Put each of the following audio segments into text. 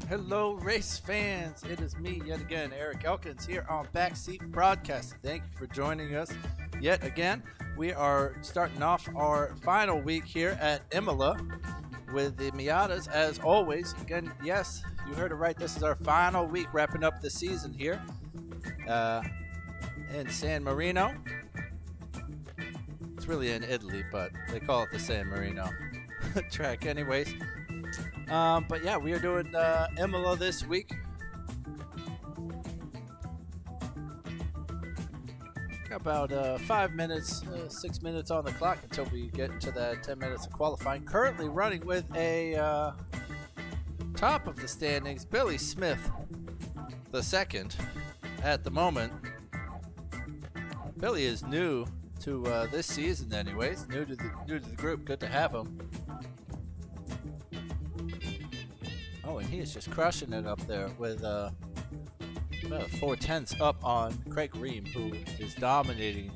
Hello, race fans. It is me yet again, Eric Elkins, here on Backseat Broadcasting. Thank you for joining us yet again. We are starting off our final week here at Imola with the Miatas, as always. Again, yes, you heard it right. This is our final week, wrapping up the season here in San Marino. It's really in Italy, but they call it the San Marino track anyways. But yeah, we are doing Imola this week. Got about 5 minutes, 6 minutes on the clock until we get into that 10 minutes of qualifying. Currently running with a top of the standings, Billy Smith, the second at the moment. Billy is new to this season anyways, new to the group. Good to have him. Oh, and he is just crushing it up there with about 4/10 up on Craig Ream, who is dominating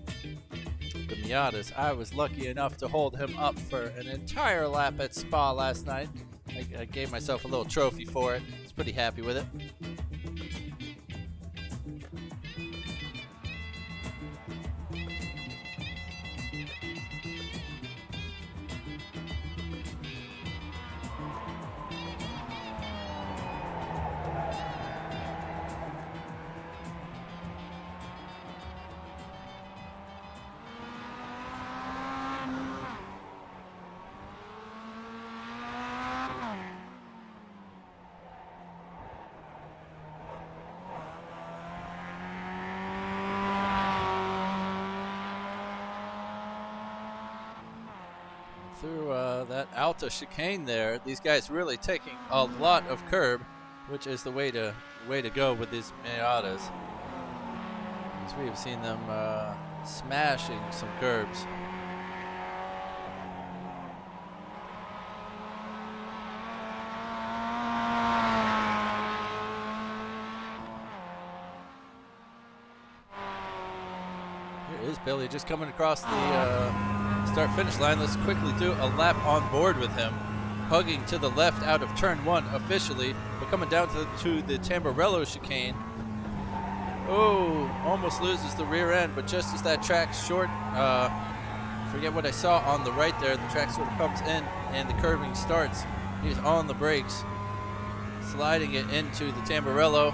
the Miatas. I was lucky enough to hold him up for an entire lap at Spa last night. I gave myself a little trophy for it. I was pretty happy with it. Through that Alta chicane there, these guys really taking a lot of curb, which is the way to go with these Miatas. As we have seen them smashing some curbs. Here is Billy just coming across the start-finish line. Let's quickly do a lap on board with him. Hugging to the left out of turn one officially, but coming down to the Tamburello chicane. Oh, almost loses the rear end, but just as that track short, forget what I saw on the right there, the track sort of comes in and the curving starts. He's on the brakes, sliding it into the Tamburello.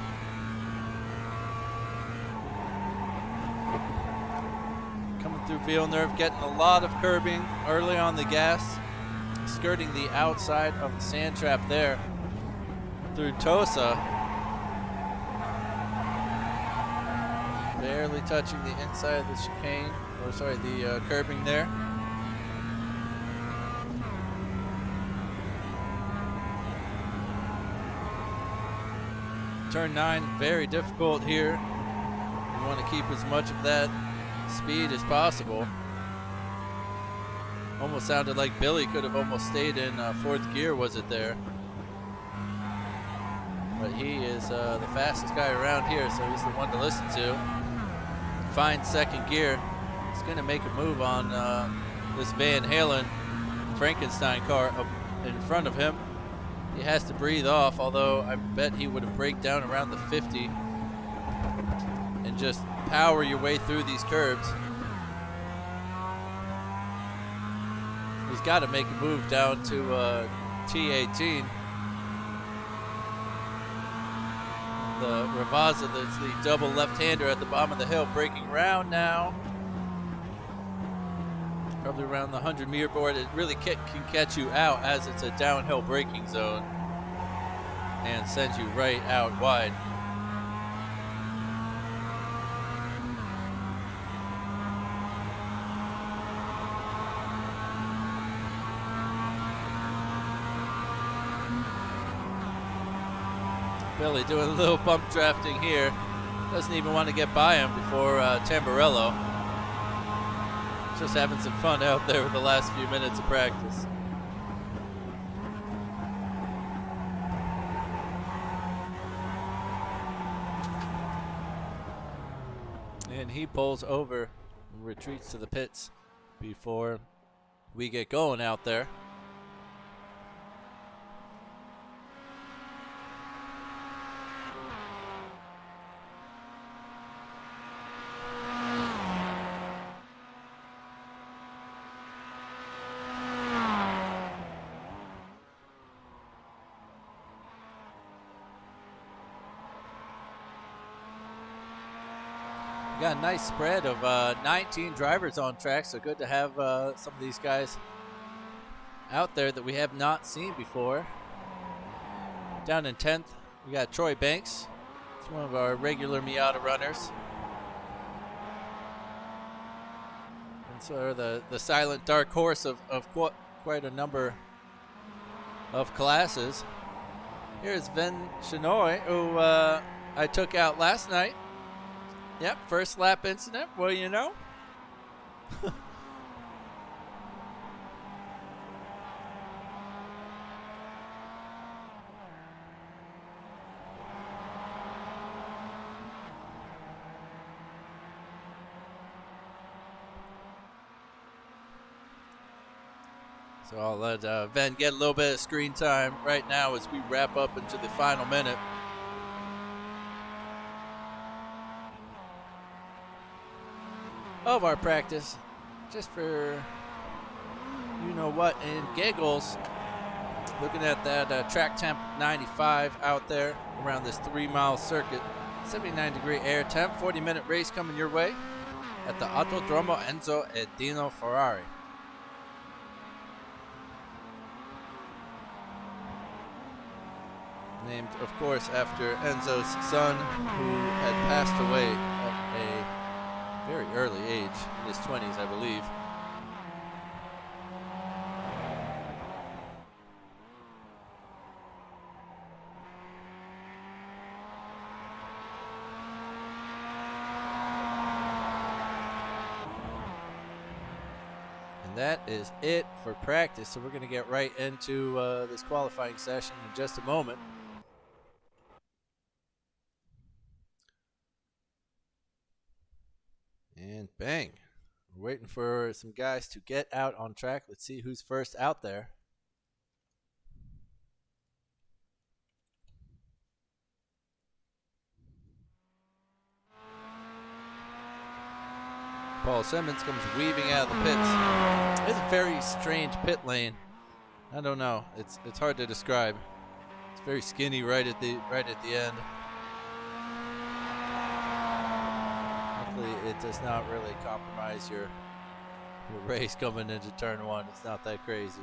Through Villeneuve, getting a lot of curbing early on the gas, skirting the outside of the sand trap there through Tosa, barely touching the inside of the chicane, or sorry, the curbing there. Turn 9, very difficult here. You want to keep as much of that speed as possible. Almost sounded like Billy could have almost stayed in fourth gear, was it there? But he is the fastest guy around here, so he's the one to listen to. Finds second gear. He's going to make a move on this Van Halen Frankenstein car up in front of him. He has to breathe off, although I bet he would have braked down around the 50 and just power your way through these curbs. He's got to make a move down to T18. The Ravazza, that's the double left-hander at the bottom of the hill, breaking round now. Probably around the 100-meter board. It really can catch you out as it's a downhill braking zone and sends you right out wide. Billy doing a little bump drafting here. Doesn't even want to get by him before Tamburello. Just having some fun out there with the last few minutes of practice. And he pulls over and retreats to the pits before we get going out there. We got a nice spread of 19 drivers on track, so good to have some of these guys out there that we have not seen before. Down in 10th, we got Troy Banks. It's one of our regular Miata runners. And so the silent dark horse of quite a number of classes. Here's Ven Chenoy, who I took out last night. Yep, first lap incident. Well, you know. So I'll let Ven get a little bit of screen time right now as we wrap up into the final minute. Of our practice, just for you know what in giggles. Looking at that track temp 95 out there around this 3-mile circuit, 79-degree air temp, 40-minute race coming your way at the Autodromo Enzo e Dino Ferrari. Named, of course, after Enzo's son, who had passed away at a very early age, in his 20s, I believe. And that is it for practice. So we're going to get right into this qualifying session in just a moment. And bang, we're waiting for some guys to get out on track. Let's see who's first out there. Paul Simmons comes weaving out of the pits. It's a very strange pit lane. I don't know. It's hard to describe. It's very skinny right at the end. It does not really compromise your race coming into turn one. It's not that crazy.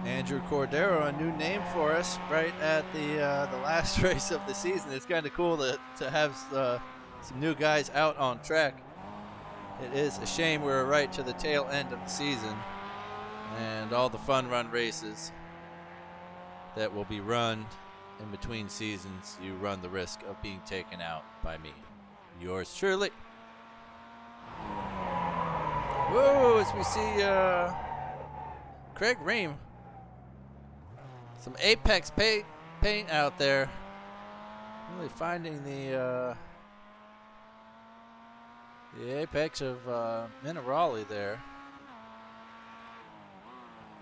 Andrew Cordero, a new name for us right at the last race of the season. It's kind of cool to have some new guys out on track. It is a shame we're right to the tail end of the season, and all the fun run races that will be run in between seasons, you run the risk of being taken out by me. Yours truly. Whoa, as we see Craig Ream. Some Apex paint out there. Really finding the apex of Minerali there.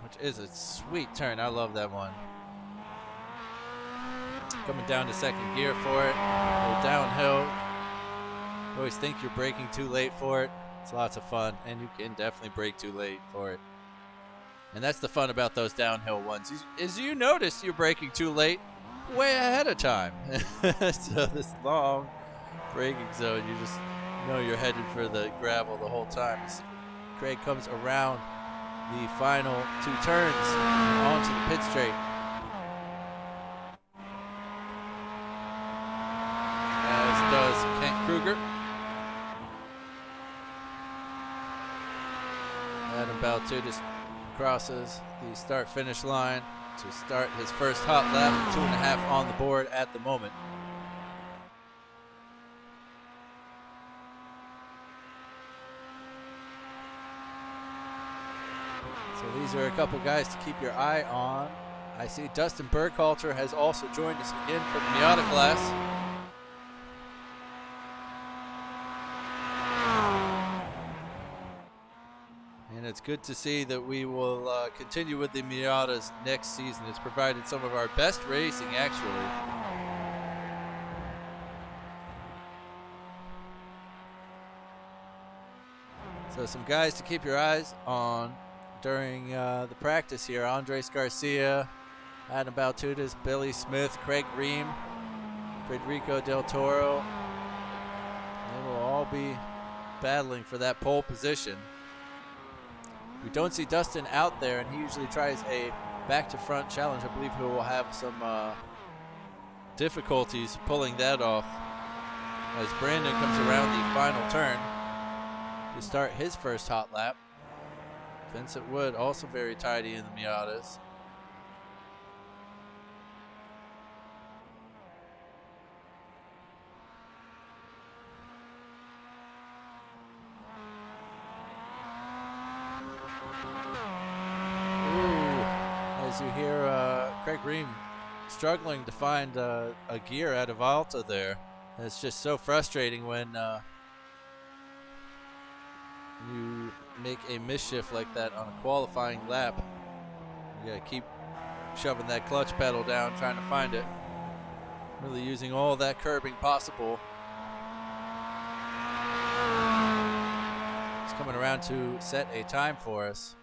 Which is a sweet turn. I love that one. Coming down to second gear for it. Go downhill. You always think you're braking too late for it. It's lots of fun, and you can definitely brake too late for it. And that's the fun about those downhill ones. Is you notice you're braking too late way ahead of time. So this long braking zone, you just know you're headed for the gravel the whole time. Craig comes around the final two turns onto the pit straight. As does Kent Kruger. Adam Baltudis crosses the start-finish line to start his first hot lap, 2.5 on the board at the moment. So these are a couple guys to keep your eye on. I see Dustin Burkhalter has also joined us again for the Miata class. And it's good to see that we will continue with the Miatas next season. It's provided some of our best racing, actually. So some guys to keep your eyes on during the practice here. Andres Garcia, Adam Baltudas, Billy Smith, Craig Ream, Federico Del Toro. They will all be battling for that pole position. We don't see Dustin out there, and he usually tries a back-to-front challenge. I believe he will have some difficulties pulling that off as Brandon comes around the final turn to start his first hot lap. Vincent Wood also very tidy in the Miatas. As you hear Craig Ream struggling to find a gear out of Alta there. It's just so frustrating when you make a misshift like that on a qualifying lap. You gotta keep shoving that clutch pedal down, trying to find it. Really using all that curbing possible. He's coming around to set a time for us.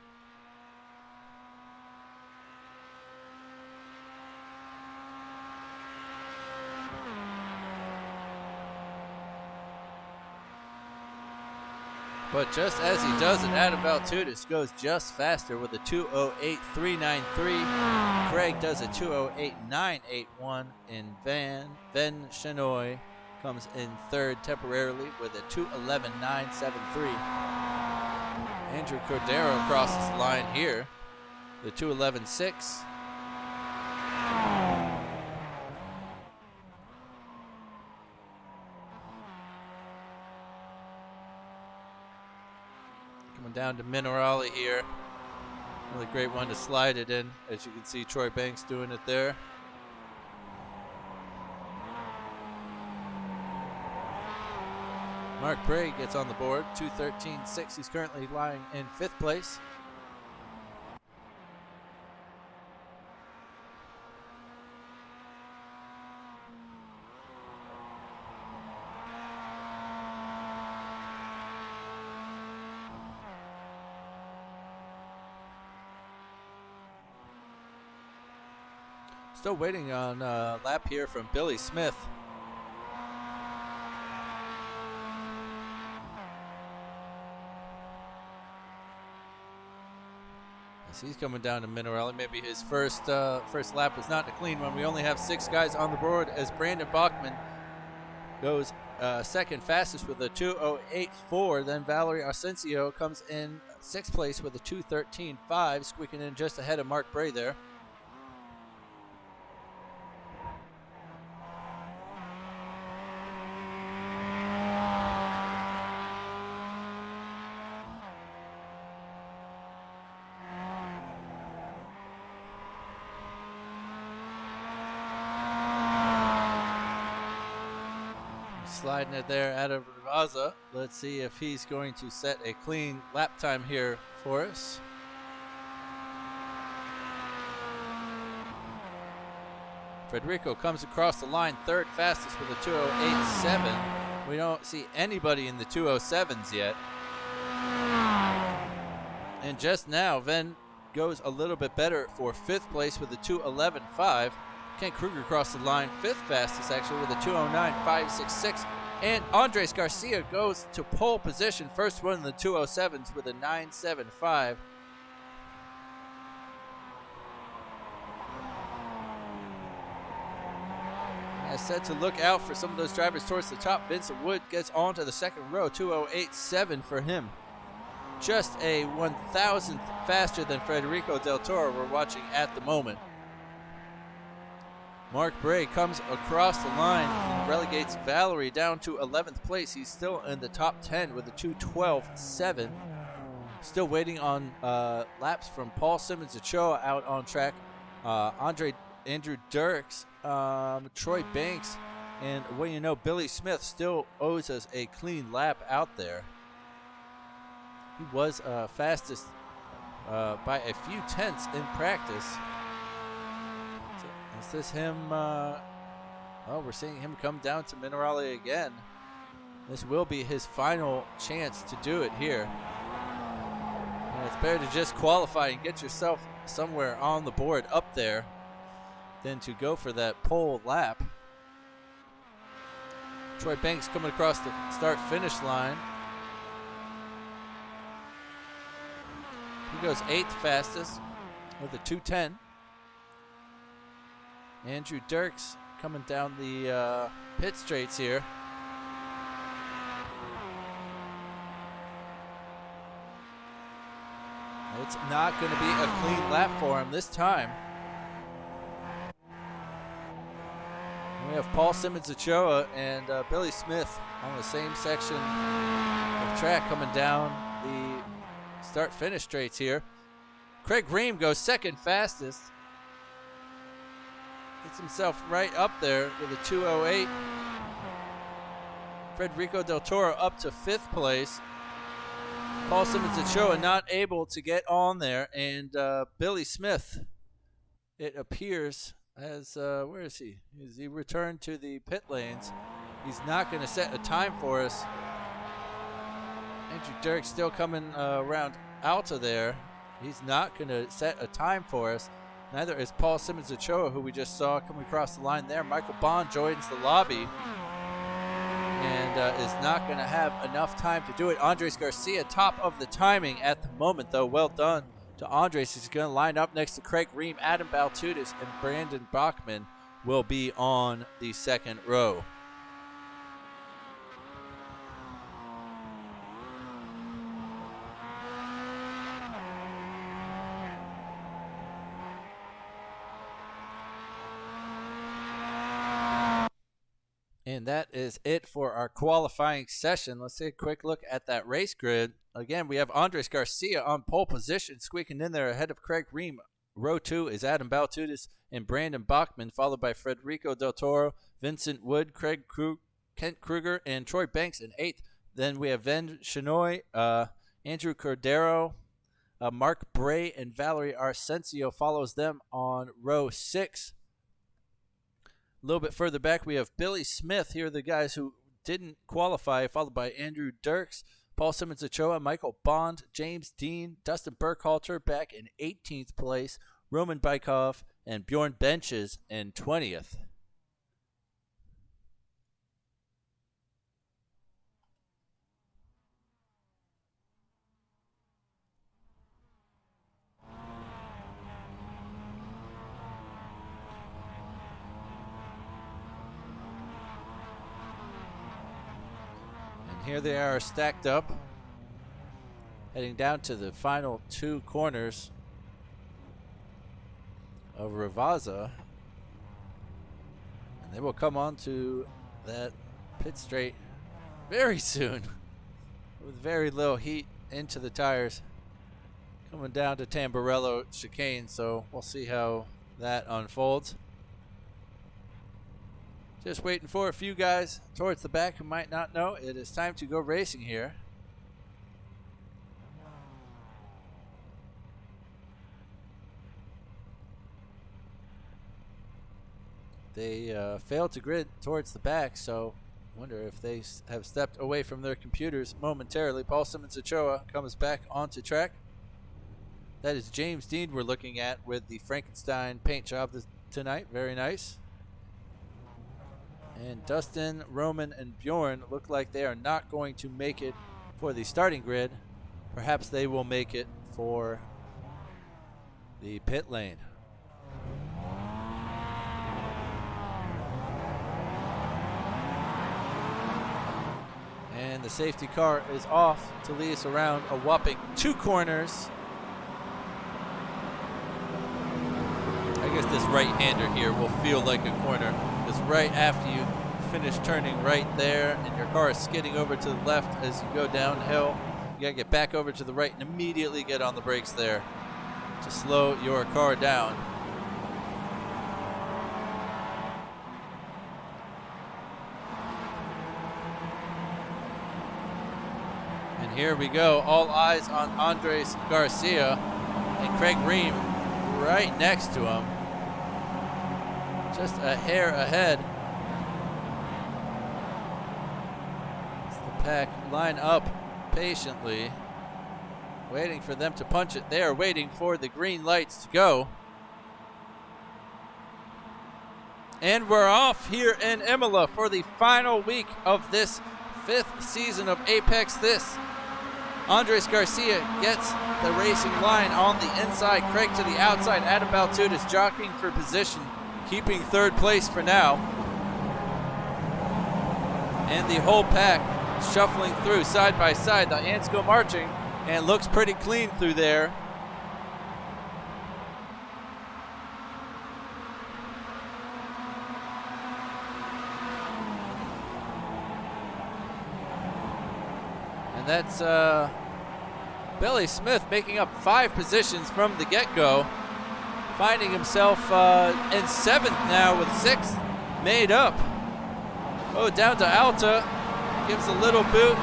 But just as he does it, Adam Baltudas goes just faster with a 2:08.393. Craig does a 2:08.981, and Ben Chenoy comes in third temporarily with a 2:11.973. Andrew Cordero crosses the line here, the 2:11.6. Down to Minerali here. Really great one to slide it in. As you can see, Troy Banks doing it there. Mark Bray gets on the board, 2:13.6. He's currently lying in 5th place. Still waiting on a lap here from Billy Smith. As he's coming down to Minerali. Maybe his first lap was not a clean one. We only have 6 guys on the board as Brandon Bachman goes second fastest with a 2:08.4. Then Valerie Asensio comes in 6th place with a 2:13.5, squeaking in just ahead of Mark Bray there. Sliding it there out of Raza. Let's see if he's going to set a clean lap time here for us. Federico comes across the line third fastest with a 2:08.7. We don't see anybody in the 2:07s yet. And just now, Ven goes a little bit better for 5th place with a 2:11.5. Kent Kruger crossed the line 5th fastest actually with a 2:09.566. And Andres Garcia goes to pole position, first one in the 2:07s with a 9.75. I said to look out for some of those drivers towards the top. Vincent Wood gets onto the second row, 2:08.7 for him. Just a 1,000th faster than Federico Del Toro we're watching at the moment. Mark Bray comes across the line and relegates Valerie down to 11th place. He's still in the top 10 with a 2:12.7. Still waiting on laps from Paul Simmons Ochoa out on track. Andrew Dirks, Troy Banks, and well, you know, Billy Smith still owes us a clean lap out there. He was fastest by a few tenths in practice. So is this him? Oh, we're seeing him come down to Minerale again. This will be his final chance to do it here. And it's better to just qualify and get yourself somewhere on the board up there than to go for that pole lap. Troy Banks coming across the start-finish line. He goes 8th fastest with a 2:10. Andrew Dirks coming down the pit straights here. It's not going to be a clean lap for him this time. And we have Paul Simmons-Ochoa and Billy Smith on the same section of track coming down the start-finish straights here. Craig Ream goes 2nd fastest. Gets himself right up there with a 2:08. Federico Del Toro up to 5th place. Paul Simmons-Ochoa not able to get on there, and Billy Smith, it appears, as where is he? He returned to the pit lanes. He's not going to set a time for us. Andrew Dirk still coming around out of there. He's not going to set a time for us. Neither is Paul Simmons-Ochoa, who we just saw coming across the line there. Michael Bond joins the lobby and is not going to have enough time to do it. Andres Garcia, top of the timing at the moment, though. Well done to Andres. He's going to line up next to Craig Ream. Adam Baltudis and Brandon Bachman will be on the 2nd row. And that is it for our qualifying session. Let's take a quick look at that race grid. Again, we have Andres Garcia on pole position, squeaking in there ahead of Craig Ream. Row 2 is Adam Baltudis and Brandon Bachman, followed by Federico Del Toro, Vincent Wood, Kent Kruger, and Troy Banks in 8th. Then we have Ven Chenoy, Andrew Cordero, Mark Bray, and Valerie Arsencio follows them on row 6. A little bit further back, we have Billy Smith. Here are the guys who didn't qualify, followed by Andrew Dirks, Paul Simmons-Ochoa, Michael Bond, James Dean, Dustin Burkhalter back in 18th place, Roman Bykov, and Bjorn Benches in 20th. Here they are stacked up, heading down to the final 2 corners of Ravaza. And they will come on to that pit straight very soon with very little heat into the tires. Coming down to Tamburello chicane, so we'll see how that unfolds. Just waiting for a few guys towards the back who might not know. It is time to go racing here. They failed to grid towards the back, so I wonder if they have stepped away from their computers momentarily. Paul Simmons-Ochoa comes back onto track. That is James Dean we're looking at with the Frankenstein paint job tonight. Very nice. And Dustin, Roman, and Bjorn look like they are not going to make it for the starting grid. Perhaps they will make it for the pit lane. And the safety car is off to lead us around a whopping 2 corners. I guess this right-hander here will feel like a corner. It's right after you finish turning right there and your car is skidding over to the left as you go downhill. You gotta get back over to the right and immediately get on the brakes there to slow your car down. And Here we go. All eyes on Andres Garcia and Craig Ream right next to him. Just a hair ahead. As the pack line up patiently, waiting for them to punch it. They are waiting for the green lights to go. And we're off here in Imola for the final week of this 5th season of Apex This. Andres Garcia gets the racing line on the inside. Craig to the outside. Adam Baltutis jockeying for position, keeping 3rd place for now. And the whole pack shuffling through side by side. The ants go marching and looks pretty clean through there. And that's Billy Smith making up 5 positions from the get-go, finding himself in 7th now with 6th made up. Oh, down to Alta, gives a little boot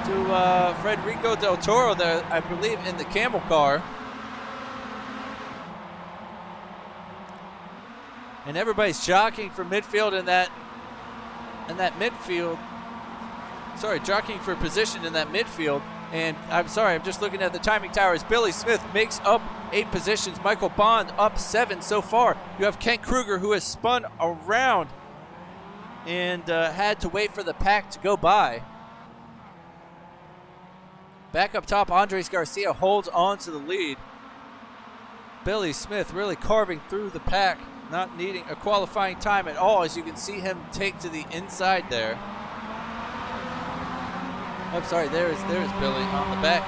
to Federico Del Toro there, I believe, in the camel car. And everybody's jockeying for midfield in that midfield. Sorry, jockeying for position in that midfield. And I'm sorry, I'm just looking at the timing towers. Billy Smith makes up 8 positions. Michael Bond up 7 so far. You have Kent Kruger, who has spun around and had to wait for the pack to go by. Back up top, Andres Garcia holds on to the lead. Billy Smith really carving through the pack, not needing a qualifying time at all, as you can see him take to the inside there. I'm sorry, there's Billy on the back.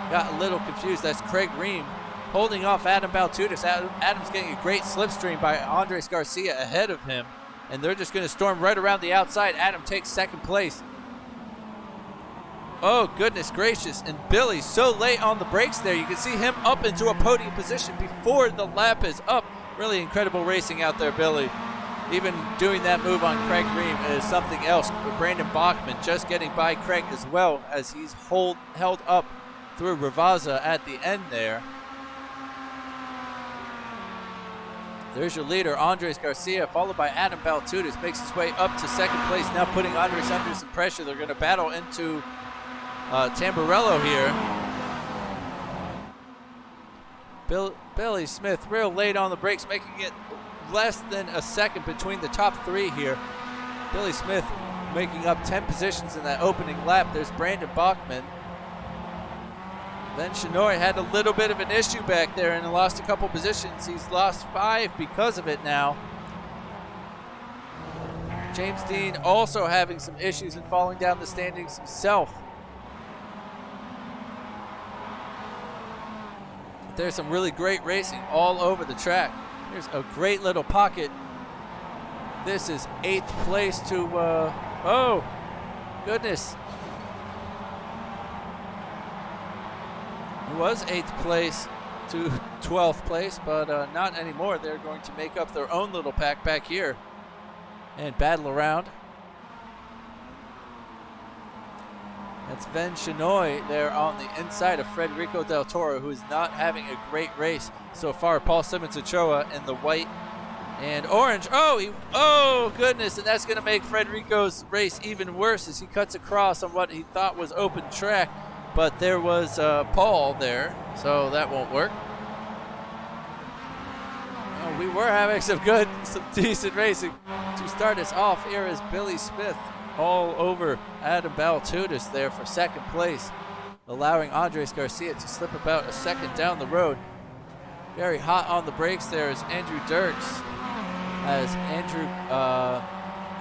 Got a little confused. That's Craig Ream holding off Adam Baltutis. Adam's getting a great slipstream by Andres Garcia ahead of him. And they're just going to storm right around the outside. Adam takes 2nd place. Oh, goodness gracious. And Billy so late on the brakes there. You can see him up into a podium position before the lap is up. Really incredible racing out there, Billy. Even doing that move on Craig Ream is something else. Brandon Bachman just getting by Craig as well, as he's held up through Ravaza at the end there. There's your leader, Andres Garcia, followed by Adam Baltutis. Makes his way up to 2nd place, now putting Andres under some pressure. They're going to battle into Tamburello here. Billy Smith real late on the brakes, making it less than a second between the top 3 here. Billy Smith making up 10 positions in that opening lap. There's Brandon Bachman. Then Shinoy had a little bit of an issue back there and lost a couple positions. He's lost 5 because of it now. James Dean also having some issues and falling down the standings himself. But there's some really great racing all over the track. Here's a great little pocket. This is 8th place to, oh, goodness. It was 8th place to 12th place, but not anymore. They're going to make up their own little pack back here and battle around. That's Ven Shinoy there on the inside of Federico Del Toro, who is not having a great race so far. Paul Simmons Ochoa in the white and orange. Oh, goodness, and that's going to make Federico's race even worse as he cuts across on what he thought was open track, but there was Paul there, so that won't work. Oh, we were having some decent racing. To start us off here is Billy Smith all over Adam Baltutis there for 2nd place, allowing Andres Garcia to slip about a 2nd down the road. Very hot on the brakes there is Andrew Dirks, as Andrew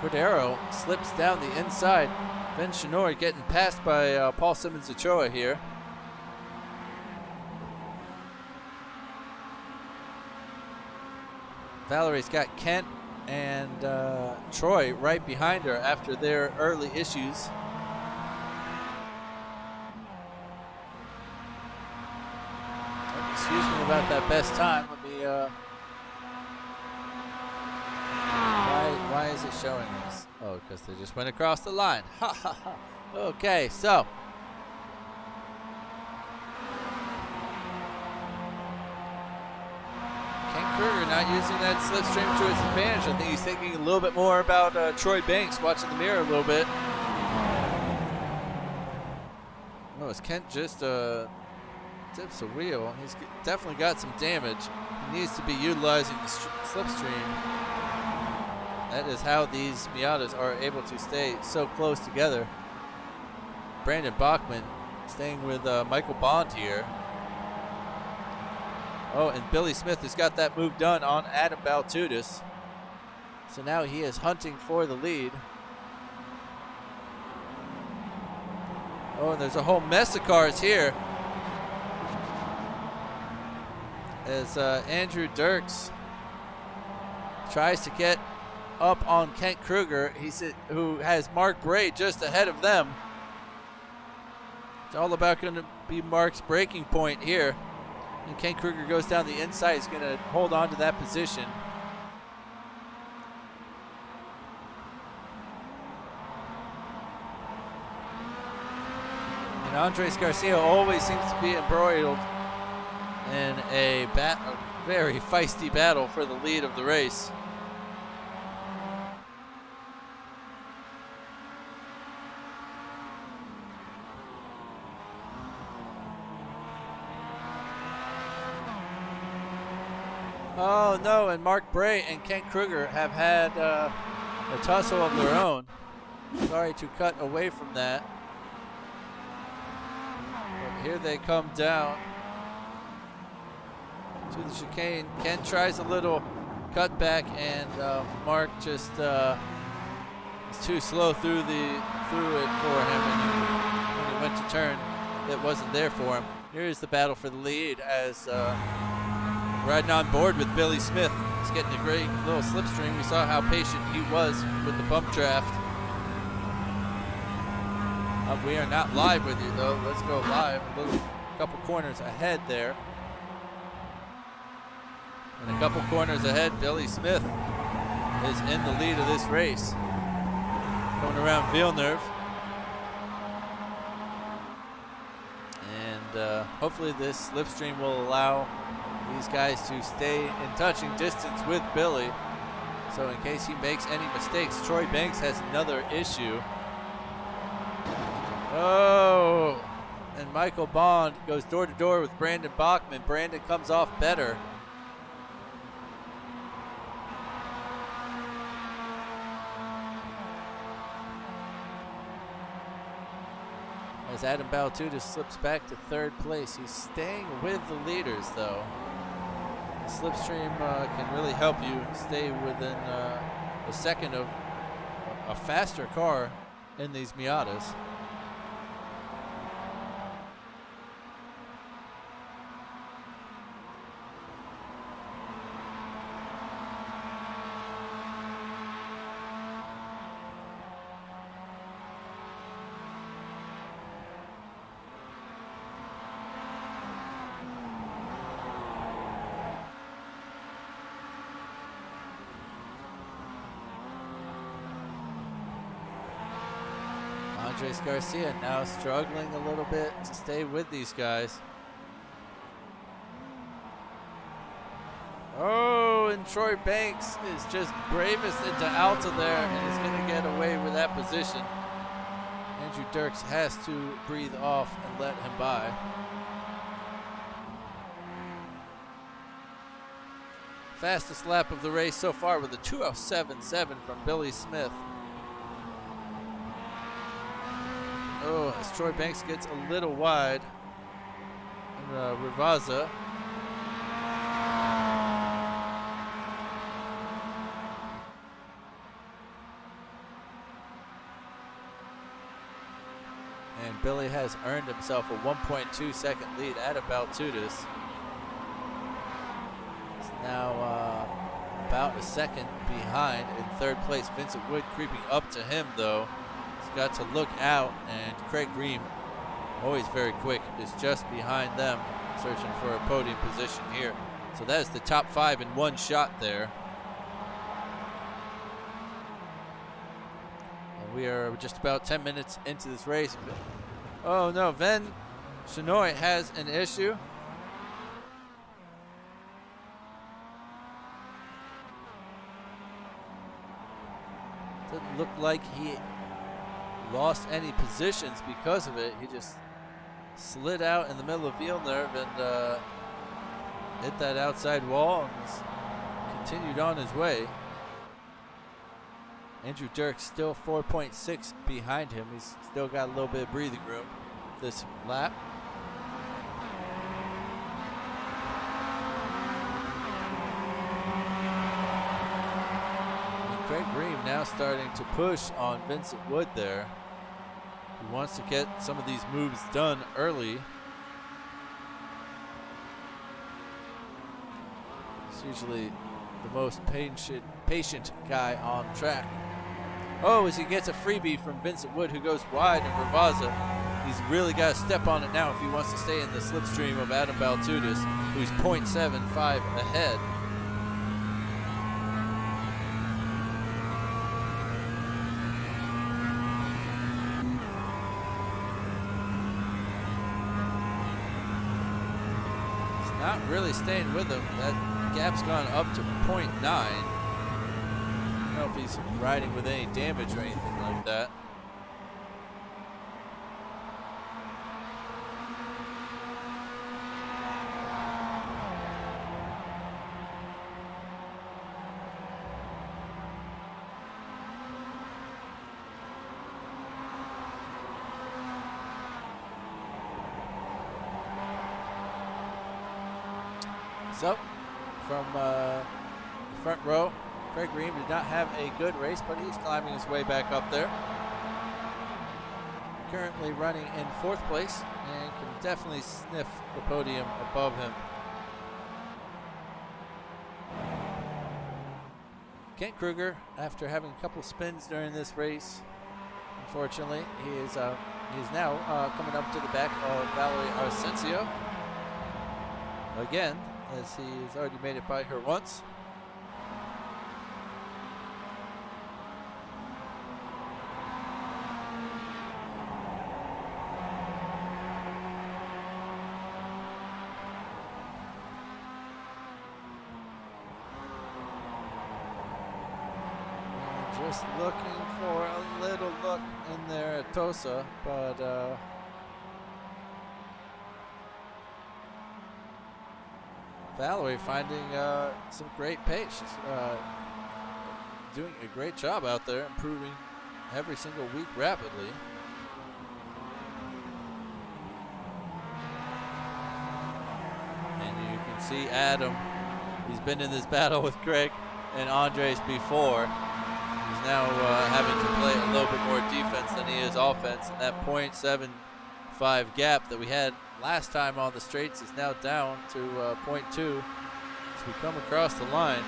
Cordero slips down the inside. Ben Shinoy getting passed by Paul Simmons Ochoa here. Valerie's got Kent and Troy right behind her after their early issues. Excuse me about that best time. Let me, why is it showing this? Oh, because they just went across the line. Ha ha ha. Okay, so Kruger not using that slipstream to his advantage. I think he's thinking a little bit more about Troy Banks, watching the mirror a little bit. Oh, as Kent just tips a wheel, he's definitely got some damage. He needs to be utilizing the slipstream. That is how these Miatas are able to stay so close together. Brandon Bachman staying with Michael Bond here. Oh, and Billy Smith has got that move done on Adam Baltudis. So now he is hunting for the lead. Oh, and there's a whole mess of cars here. As Andrew Dirks tries to get up on Kent Kruger, who has Mark Bray just ahead of them. It's all about going to be Mark's breaking point here. And Kent Kruger goes down the inside. He's going to hold on to that position. And Andres Garcia always seems to be embroiled in a very feisty battle for the lead of the race. Oh no, and Mark Bray and Kent Kruger have had a tussle of their own. Sorry to cut away from that. But here they come down to the chicane. Kent tries a little cutback, and Mark just is too slow through it for him. And when he went to turn, it wasn't there for him. Here's the battle for the lead as riding on board with Billy Smith. He's getting a great little slipstream. We saw how patient he was with the bump draft. We are not live with you though. Let's go live. A couple corners ahead there. And a couple corners ahead, Billy Smith is in the lead of this race. Going around Villeneuve. And hopefully this slipstream will allow these guys to stay in touching distance with Billy. So in case he makes any mistakes, Troy Banks has another issue. Oh, and Michael Bond goes door to door with Brandon Bachman. Brandon comes off better. As Adam Baltudis slips back to third place. He's staying with the leaders though. The slipstream can really help you stay within a second of a faster car in these Miatas. Andres Garcia now struggling a little bit to stay with these guys. Oh, and Troy Banks is just bravest into Alta there and is going to get away with that position. Andrew Dirks has to breathe off and let him by. Fastest lap of the race so far with a 2:07.7 from Billy Smith. Oh, as Troy Banks gets a little wide. And Ravaza. And Billy has earned himself a 1.2 second lead at Baltudis. He's now about a second behind in third place. Vincent Wood creeping up to him though. Got to look out, and Craig Ream, always very quick, is just behind them, searching for a podium position here. So that is the top 5 in one shot there. And We are just about 10 minutes into this race. Oh no, Ven Shinoy has an issue. Doesn't look like he lost any positions because of it. He just slid out in the middle of Villeneuve and hit that outside wall and continued on his way. Andrew Dirk still 4.6 behind him. He's still got a little bit of breathing room this lap. And Craig Green now starting to push on Vincent Wood there. He wants to get some of these moves done early. He's usually the most patient guy on track. Oh, as he gets a freebie from Vincent Wood, who goes wide, and Ravaza, he's really got to step on it now if he wants to stay in the slipstream of Adam Baltudis, who's 0.75 ahead. He's not really staying with him. That gap's gone up to 0.9. I don't know if he's riding with any damage or anything like that. So, from the front row, Craig Green did not have a good race, but he's climbing his way back up there. Currently running in 4th place and can definitely sniff the podium above him. Kent Kruger, after having a couple spins during this race, unfortunately, he is now coming up to the back of Valerie Arsencio again, as he has already made it by her once. Just looking for a little look in there at Tosa, but Valerie finding some great pace. She's doing a great job out there, improving every single week rapidly. And you can see Adam, he's been in this battle with Craig and Andres before. He's now having to play a little bit more defense than he is offense, and that 0.75 gap that we had last time on the straights is now down to 0.2 as we come across the line.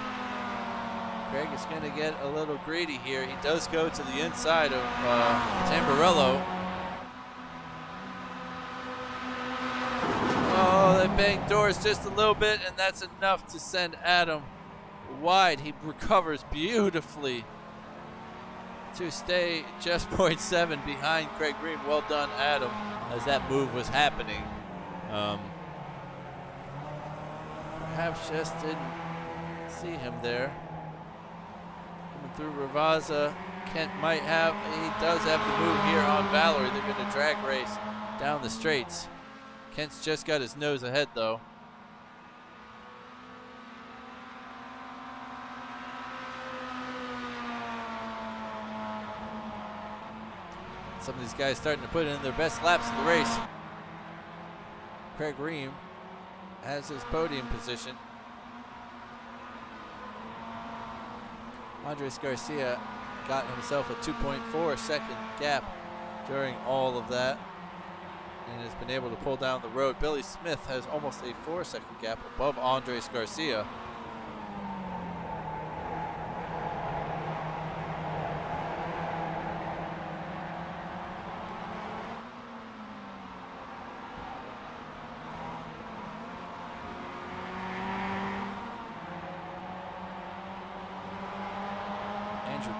Craig is going to get a little greedy here. He does go to the inside of Tamburello. Oh, they banged doors just a little bit, and that's enough to send Adam wide. He recovers beautifully to stay just 0.7 behind Craig Green. Well done, Adam, as that move was happening. Perhaps just didn't see him there. Coming through Ravaza, Kent might have, he does have the move here on Valerie. They're going to drag race down the straights. Kent's just got his nose ahead though. Some of these guys starting to put in their best laps of the race. Craig Ream has his podium position. Andres Garcia got himself a 2.4 second gap during all of that and has been able to pull down the road. Billy Smith has almost a 4-second gap above Andres Garcia.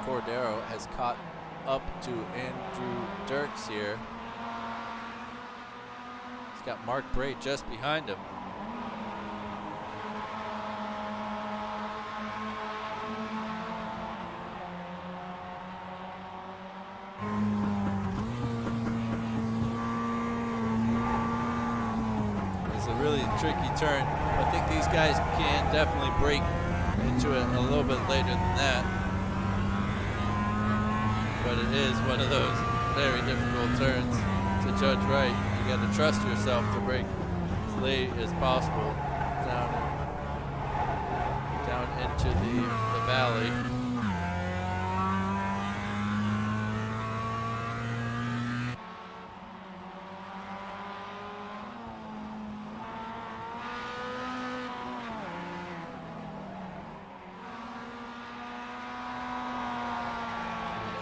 Cordero has caught up to Andrew Dirks here. He's got Mark Bray just behind him. It's a really tricky turn. I think these guys can definitely break into it a little bit later than that. But it is one of those very difficult turns to judge right. You got to trust yourself to brake as late as possible down into the valley.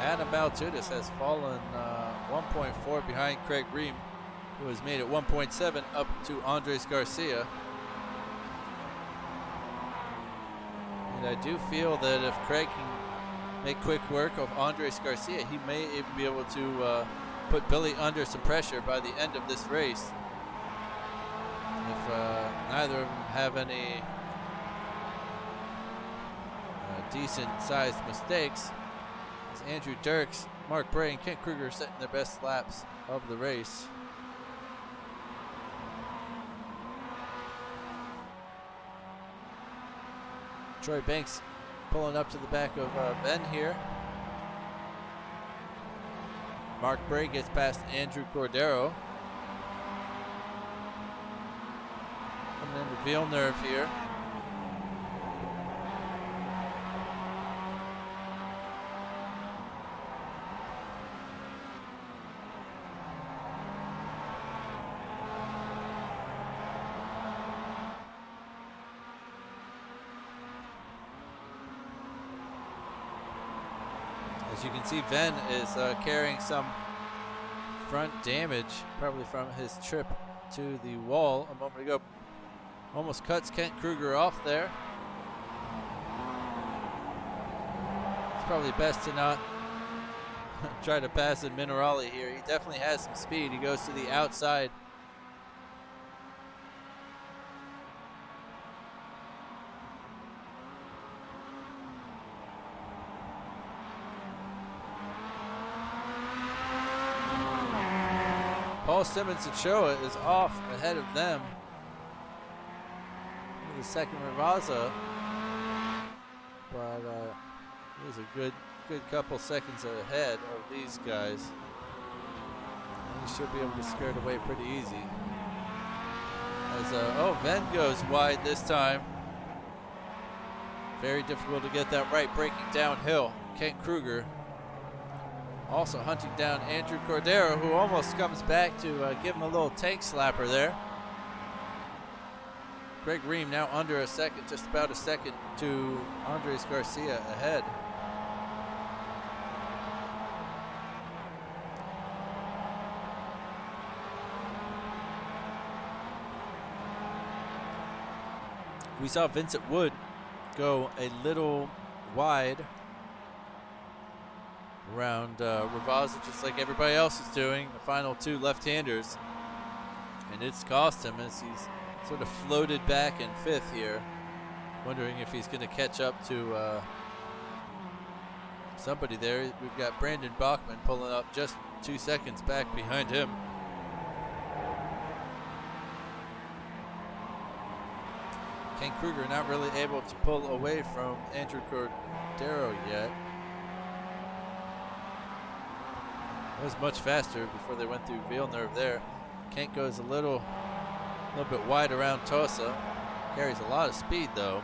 Adam Baltudis has fallen 1.4 behind Craig Ream, who has made it 1.7 up to Andres Garcia. And I do feel that if Craig can make quick work of Andres Garcia, he may even be able to put Billy under some pressure by the end of this race. If neither of them have any decent-sized mistakes, Andrew Dirks, Mark Bray, and Kent Kruger setting their best laps of the race. Troy Banks pulling up to the back of Ben here. Mark Bray gets past Andrew Cordero. Coming into Villeneuve here. As you can see, Venn is carrying some front damage, probably from his trip to the wall a moment ago. Almost cuts Kent Kruger off there. It's probably best to not try to pass in Minerali here. He definitely has some speed. He goes to the outside. Paul Simmons Ochoa is off ahead of them. The second Ravaza, but he was a good couple seconds ahead of these guys. And he should be able to skirt away pretty easy. As Venn goes wide this time. Very difficult to get that right, breaking downhill. Kent Kruger also hunting down Andrew Cordero, who almost comes back to give him a little tank slapper there. Greg Ream now under a second, just about a second to Andres Garcia ahead. We saw Vincent Wood go a little wide around Ravaza, just like everybody else is doing, the final two left-handers. And it's cost him as he's sort of floated back in fifth here, wondering if he's going to catch up to somebody there. We've got Brandon Bachman pulling up just 2 seconds back behind him. Ken Kruger not really able to pull away from Andrew Cordero yet. It was much faster before they went through Villeneuve there. Kent goes a little bit wide around Tosa. Carries a lot of speed though.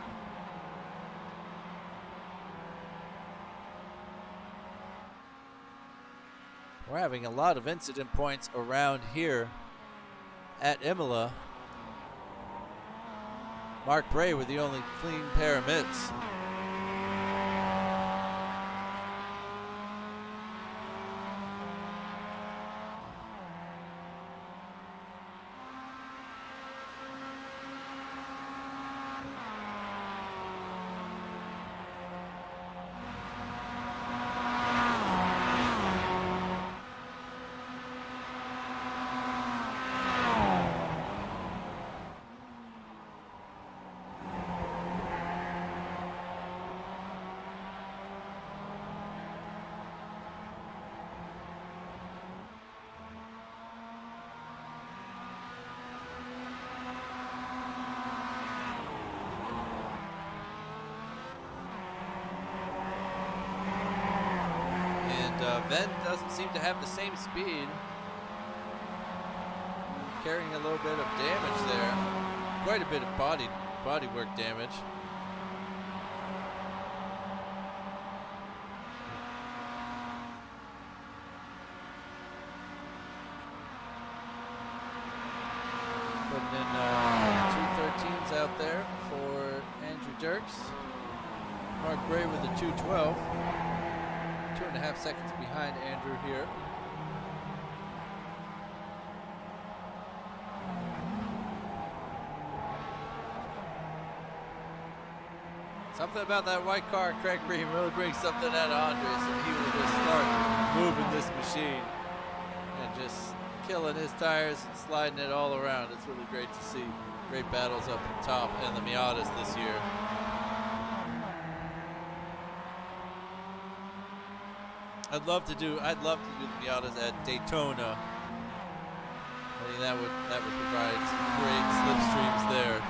We're having a lot of incident points around here at Imola. Mark Bray with the only clean pair of mitts. Venn doesn't seem to have the same speed. Carrying a little bit of damage there. Quite a bit of body work damage. Putting in 213s out there for Andrew Dirks. Mark Bray with a 212. 2.5 seconds behind Andrew here. Something about that white car, Craig Green, really brings something out of Andres, and he will just start moving this machine and just killing his tires and sliding it all around. It's really great to see. Great battles up top in the Miatas this year. I'd love to do the Miatas at Daytona. I think that would provide some great slipstreams there.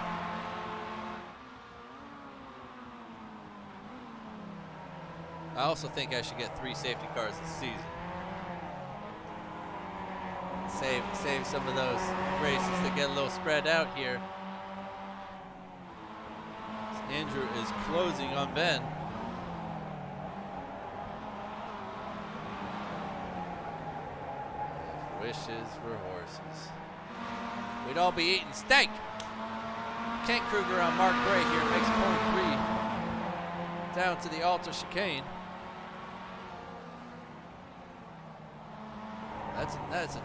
I also think I should get 3 safety cars this season. Save some of those races that get a little spread out here. Andrew is closing on Ben. Wishes for horses. We'd all be eating steak. Kent Kruger on Mark Bray here makes .3 down to the Alta chicane. That's a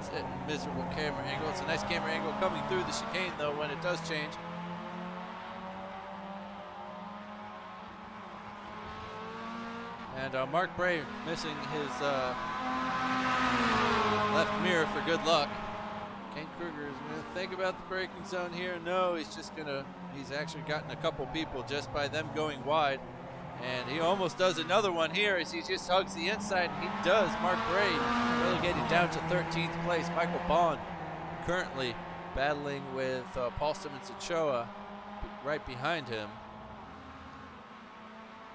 miserable camera angle. It's a nice camera angle coming through the chicane though when it does change. And Mark Bray missing his left mirror for good luck. Kent Kruger is going to think about the braking zone here. No, he's actually gotten a couple people just by them going wide. And he almost does another one here as he just hugs the inside. He does. Mark Bray relegated down to 13th place. Michael Bond currently battling with Paul Simmons Ochoa right behind him.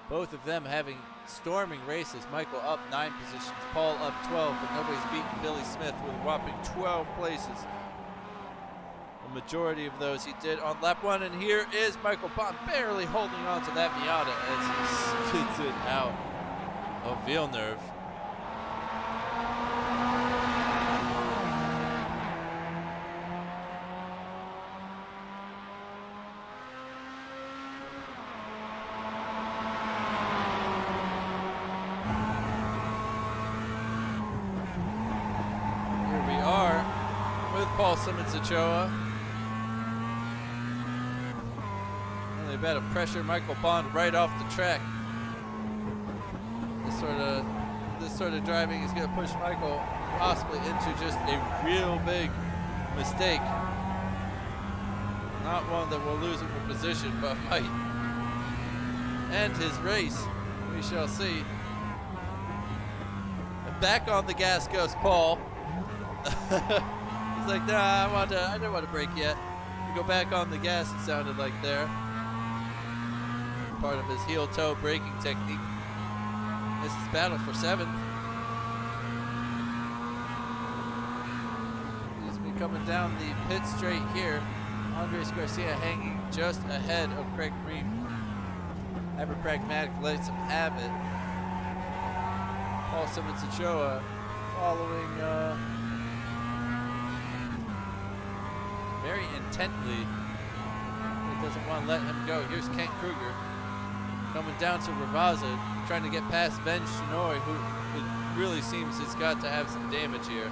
Both of them having storming races. Michael up 9 positions, Paul up 12, but nobody's beaten Billy Smith with a whopping 12 places. The majority of those he did on lap 1, and here is Michael Bond barely holding on to that Miata as he skids it out of Villeneuve. Here we are with Paul Simmons Ochoa. They better pressure Michael Bond right off the track. This sort of driving is going to push Michael possibly into just a real big mistake. Not one that will lose him a position, but might end his race. We shall see. And back on the gas goes Paul. He's like, nah, I don't want to brake yet. We go back on the gas, it sounded like there. Part of his heel-toe braking technique. This is battle for 7th. He's been coming down the pit straight here. Andres Garcia hanging just ahead of Craig Ream. Ever Pragmatic lets him have it. Paul Simmons Ochoa following very intently. He doesn't want to let him go. Here's Kent Kruger coming down to Ravazza, trying to get past Ben Chinoy, who it really seems has got to have some damage here.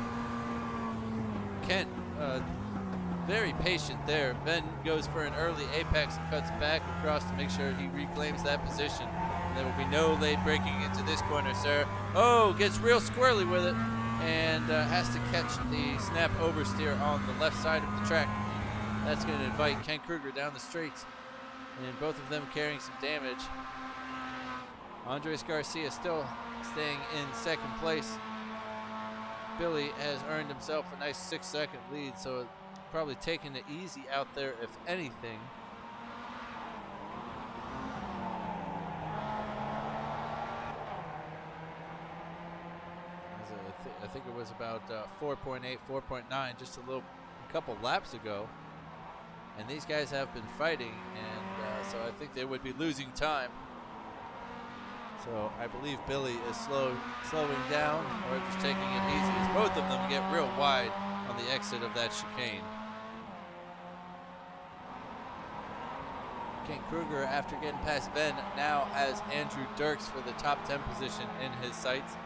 Kent, very patient there. Ben goes for an early apex and cuts back across to make sure he reclaims that position. And there will be no late braking into this corner, sir. Oh, gets real squirrely with it and has to catch the snap oversteer on the left side of the track. That's going to invite Kent Kruger down the straights, and both of them carrying some damage. Andres Garcia still staying in 2nd place. Billy has earned himself a nice 6-second lead, so probably taking it easy out there if anything. was about 4.8, 4.9 just a couple laps ago. And these guys have been fighting, and so I think they would be losing time. So I believe Billy is slowing down or just taking it easy, as both of them get real wide on the exit of that chicane. Kent Kruger, after getting past Ben, now has Andrew Dirks for the top 10 position in his sights.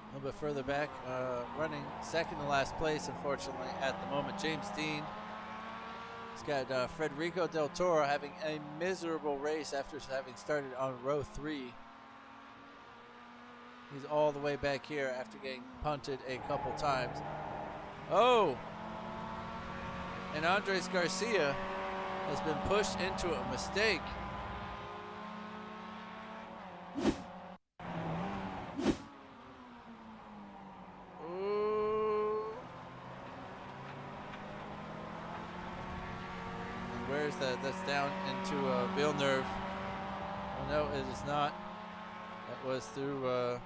A little bit further back, running second to last place, unfortunately, at the moment, James Dean. He's got Federico Del Toro having a miserable race after having started on row 3. He's all the way back here after getting punted a couple times. Oh! And Andres Garcia has been pushed into a mistake. That's down into Villeneuve. Oh, no, it is not. That was through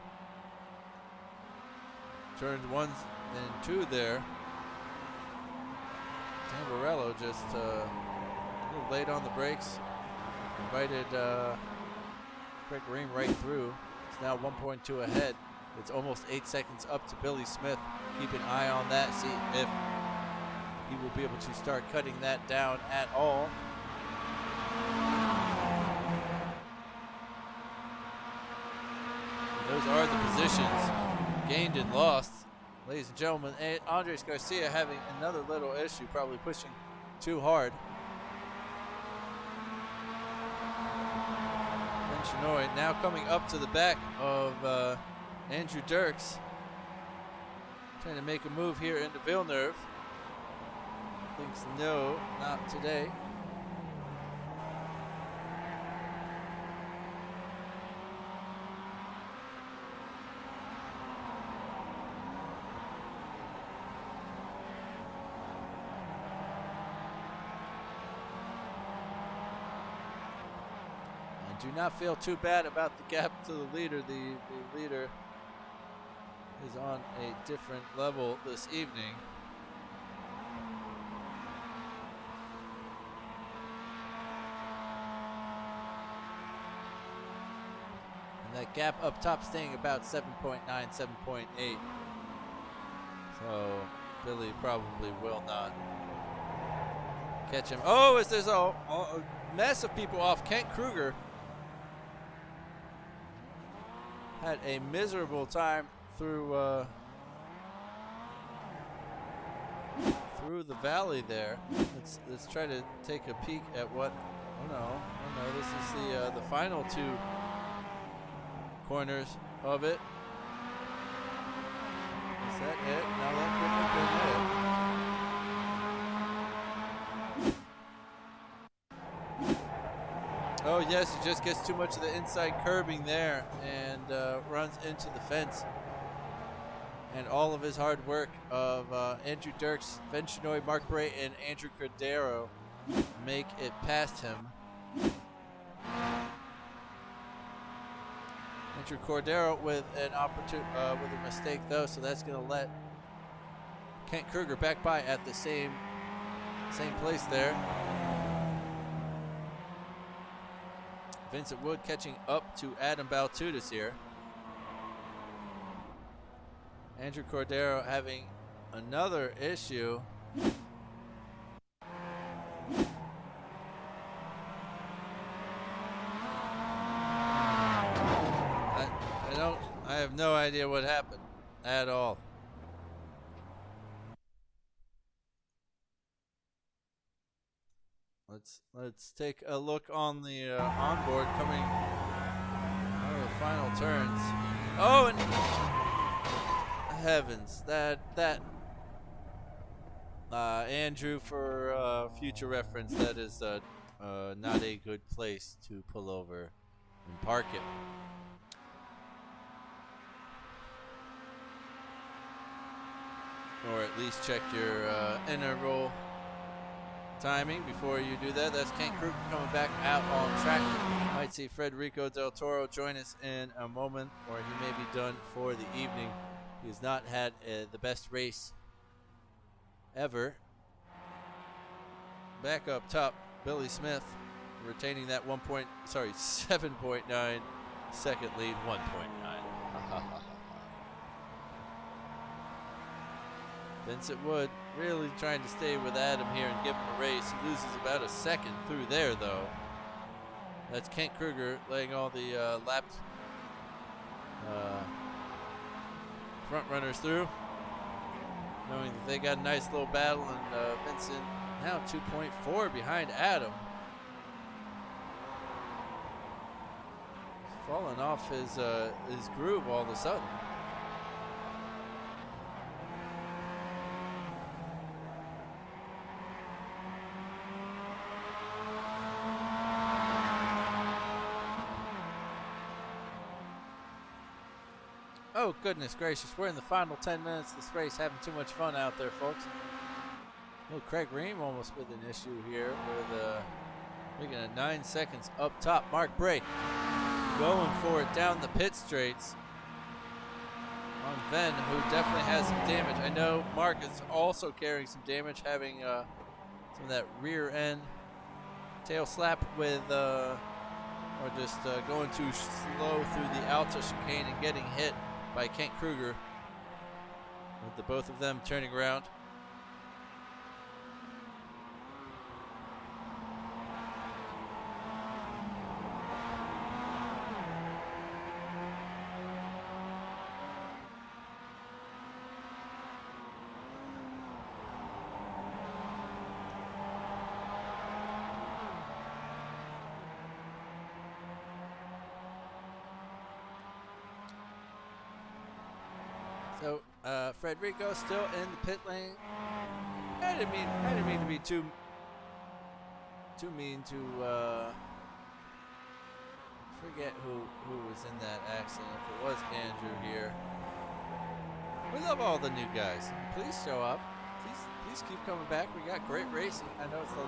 turns 1 and 2 there. Tamburello just a little late on the brakes. Invited Craig Ream right through. It's now 1.2 ahead. It's almost 8 seconds up to Billy Smith. Keep an eye on that. See if he will be able to start cutting that down at all. Those are the positions gained and lost. Ladies and gentlemen, Andres Garcia having another little issue, probably pushing too hard. Ben Chenoy now coming up to the back of Andrew Dirks. Trying to make a move here into Villeneuve. Thinks no, not today. I do not feel too bad about the gap to the leader. The leader is on a different level this evening. That gap up top staying about 7.9, 7.8. So Billy probably will not catch him. Oh, as there's a mess of people off. Kent Kruger had a miserable time through the valley there. Let's try to take a peek at what. Oh no, this is the final 2 corners of it. Is that it? No, that couldn't have been it. Oh yes, he just gets too much of the inside curbing there and runs into the fence. And all of his hard work of Andrew Dirks, Ben Chenoy, Mark Bray, and Andrew Cordero make it past him. Andrew Cordero with an with a mistake though, so that's going to let Kent Kruger back by at the same place there. Vincent Wood catching up to Adam Baltutis here. Andrew Cordero having another issue. I have no idea what happened at all. Let's take a look on the onboard coming out of the final turns. Oh, and heavens, that Andrew, for future reference, that is not a good place to pull over and park it. Or at least check your interval timing before you do that. That's Kent Kruger coming back out on track. Might see Federico Del Toro join us in a moment, or he may be done for the evening. He has not had the best race ever. Back up top, Billy Smith retaining that 7.9 second lead, 1.9. Vincent Wood really trying to stay with Adam here and give him a race. He loses about a second through there, though. That's Kent Kruger laying all the lapped front runners through, knowing that they got a nice little battle, and Vincent now 2.4 behind Adam. He's falling off his groove all of a sudden. Oh, goodness gracious. We're in the final 10 minutes of this race, having too much fun out there, folks. Oh, Craig Ream almost with an issue here with making it 9 seconds up top. Mark Bray going for it down the pit straights on Venn, who definitely has some damage. I know Mark is also carrying some damage, having some of that rear end tail slap with, or just going too slow through the Alta chicane and getting hit by Kent Kruger, with the both of them turning around. So Federico still in the pit lane. I didn't mean to be too mean to forget who was in that accident. If it was Andrew here. We love all the new guys. Please show up. Please keep coming back. We got great racing. I know it's the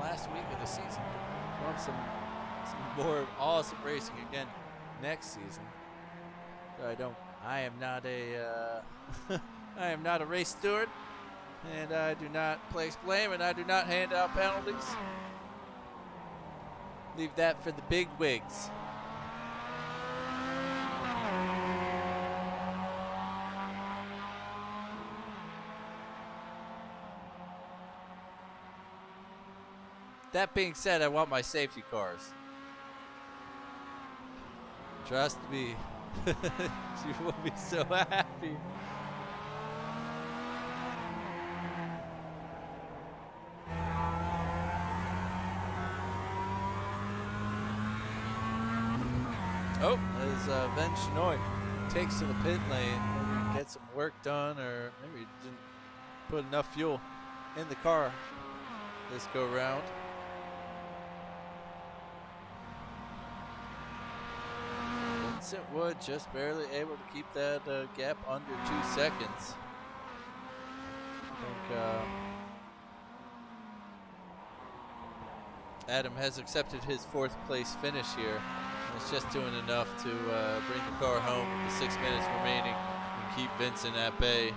last week of the season. We want some more awesome racing again next season. So I am not a I am not a race steward, and I do not place blame, and I do not hand out penalties. Leave that for the big wigs. That being said, I want my safety cars. Trust me. She will be so happy. Oh, as Ven Chenoy takes to the pit lane, maybe get some work done, or maybe didn't put enough fuel in the car this go round. Vincent Wood just barely able to keep that gap under 2 seconds. I think Adam has accepted his 4th place finish here. And it's just doing enough to bring the car home with the 6 minutes remaining and keep Vincent at bay.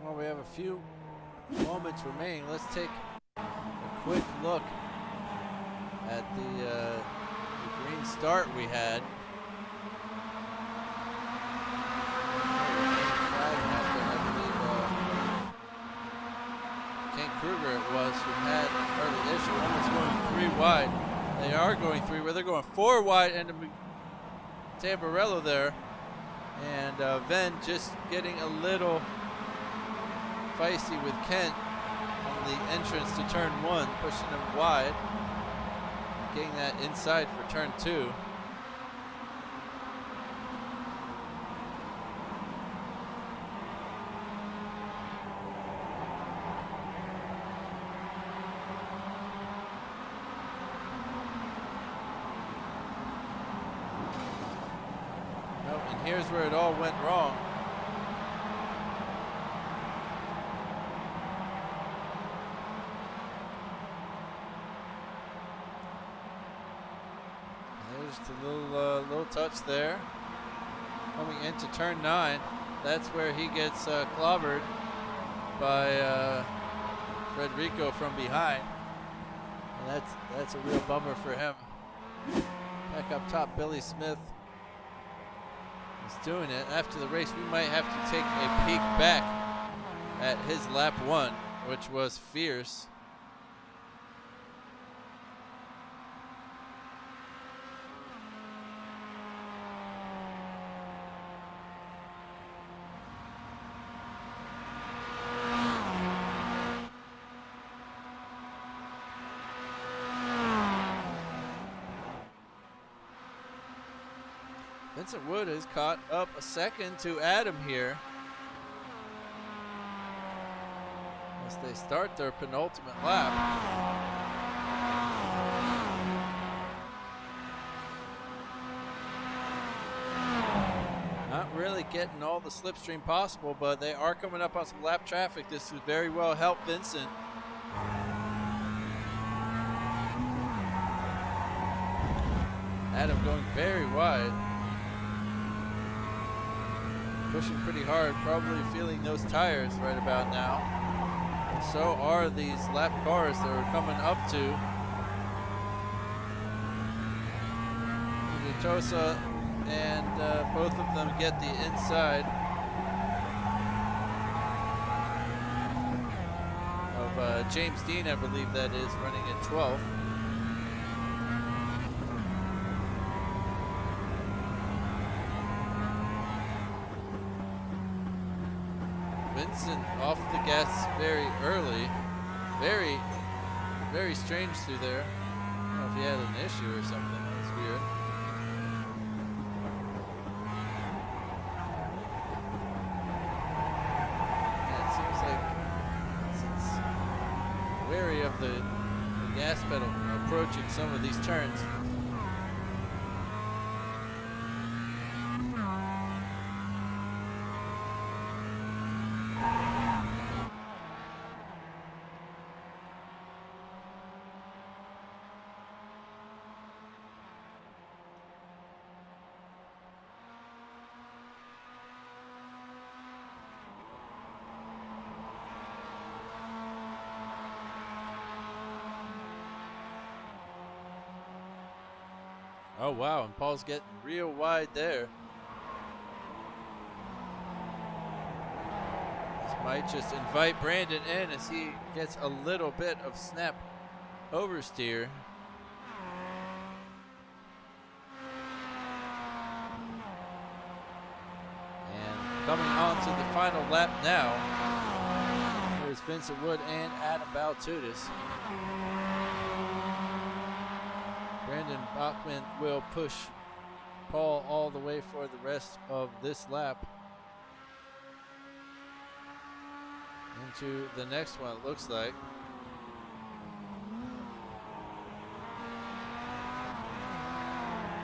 Well, we have a few moments remaining. Let's take a quick look at the green start we had. Kruger it was who had early issue, almost going 3 wide. They are going 3 where they're going 4 wide into Tamburello there. And Venn just getting a little feisty with Kent on the entrance to turn 1, pushing him wide. Getting that inside for turn 2. Here's where it all went wrong. There's the little touch there. Coming into turn 9, that's where he gets clobbered by Federico from behind, and that's a real bummer for him. Back up top, Billy Smith. He's doing it. After the race, we might have to take a peek back at his lap 1, which was fierce. Vincent Wood has caught up a second to Adam here as they start their penultimate lap. Not really getting all the slipstream possible, but they are coming up on some lap traffic. This would very well help Vincent. Adam going very wide. Pushing pretty hard, probably feeling those tires right about now. And so are these lap cars that are coming up to Vitosa, and both of them get the inside of James Dean, I believe that is, running in 12th. Vincent off the gas very early. Very strange through there. I don't know if he had an issue or something. That was weird. Yeah, it seems like Vincent's wary of the gas pedal approaching some of these turns. Oh wow, and Paul's getting real wide there. This might just invite Brandon in as he gets a little bit of snap oversteer. And coming on to the final lap now, here's Vincent Wood and Adam Baltudis. Brandon Bachman will push Paul all the way for the rest of this lap into the next one, it looks like.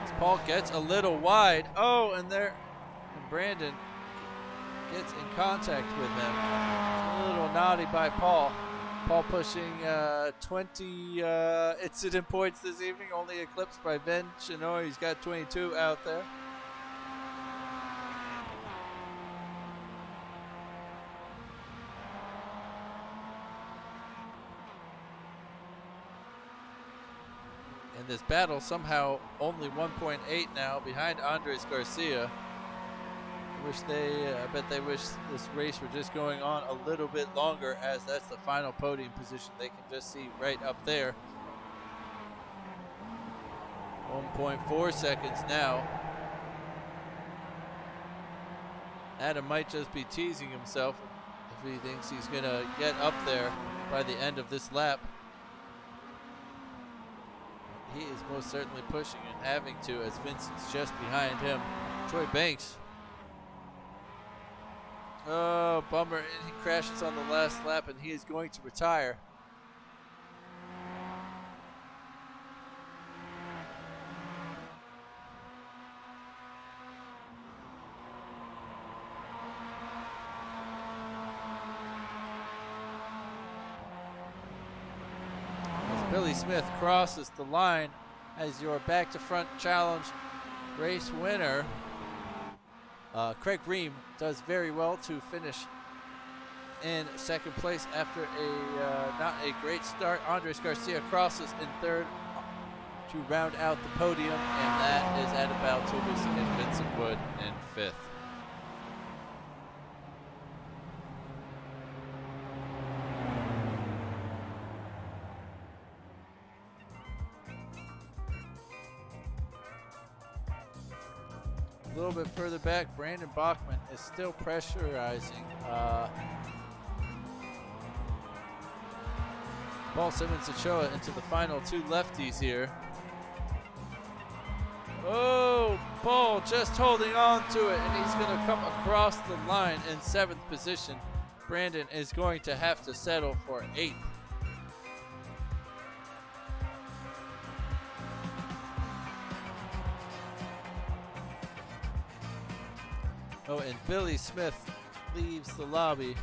As Paul gets a little wide. Oh, and Brandon gets in contact with him. It's a little naughty by Paul. Paul pushing 20 incident points this evening, only eclipsed by Ben Chinoy. He's got 22 out there. in this battle. Somehow only 1.8 now behind Andres Garcia. I bet they wish this race were just going on a little bit longer, as that's the final podium position they can just see right up there. 1.4 seconds now. Adam might just be teasing himself if he thinks he's gonna get up there by the end of this lap. He is most certainly pushing and having to, as Vincent's just behind him. Troy Banks. Oh, bummer. And he crashes on the last lap, and he is going to retire. As Billy Smith crosses the line as your back-to-front challenge race winner, Craig Ream does very well to finish in second place after not a great start. Andres Garcia crosses in third to round out the podium, and that is at about Tubis and Vincent Wood in fifth. A little bit further back, Brandon Bachman is still pressurizing. Paul Simmons Ochoa into the final two lefties here. Oh, Paul just holding on to it, and he's going to come across the line in seventh position. Brandon is going to have to settle for eighth. Oh, and Billy Smith leaves the lobby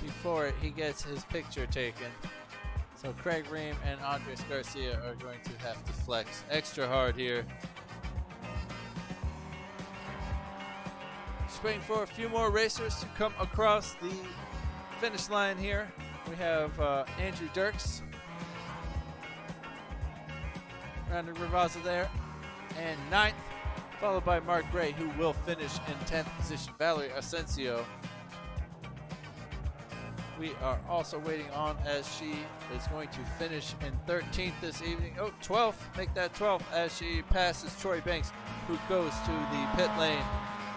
before he gets his picture taken. So Craig Ream and Andres Garcia are going to have to flex extra hard here. Just waiting for a few more racers to come across the finish line here. We have Andrew Dirks, Brandon Rivazza there, and ninth, followed by Mark Gray, who will finish in 10th position. Valerie Asensio, we are also waiting on, as she is going to finish in 13th this evening. Oh, 12th, make that 12th as she passes Troy Banks, who goes to the pit lane.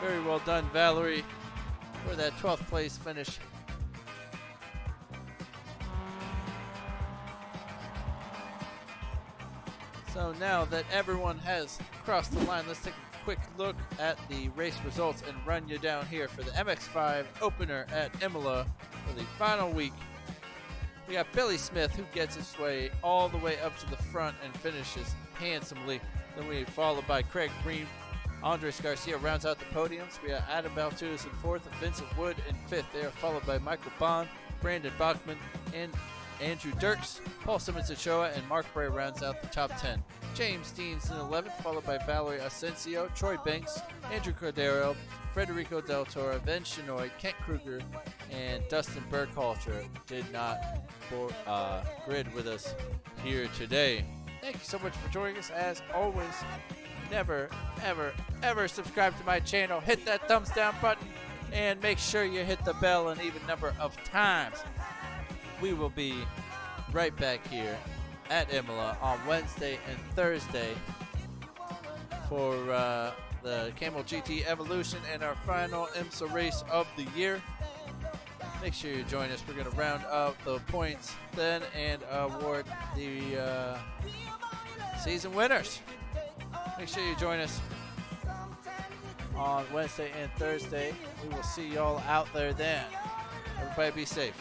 Very well done, Valerie, for that 12th place finish. So now that everyone has crossed the line, let's take a quick look at the race results and run you down here for the MX-5 opener at Imola for the final week. We got Billy Smith, who gets his way all the way up to the front and finishes handsomely. Then we followed by Craig Ream. Andres Garcia rounds out the podiums. We got Adam Baltuz in fourth and Vincent Wood in fifth. They are followed by Michael Bond, Brandon Bachman, and Andrew Dirks. Paul Simmons Ochoa and Mark Bray rounds out the top 10. James Deans in 11th, followed by Valerie Asensio, Troy Banks, Andrew Cordero, Federico Del Toro, Ben Shinoy, Kent Kruger, and Dustin Burkhalter did not grid with us here today. Thank you so much for joining us. As always, never, ever, ever subscribe to my channel. Hit that thumbs down button and make sure you hit the bell an even number of times. We will be right back here at Imola on Wednesday and Thursday for the Camel GT Evolution and our final IMSA race of the year. Make sure you join us. We're going to round up the points then and award the season winners. Make sure you join us on Wednesday and Thursday. We will see y'all out there then. Everybody be safe.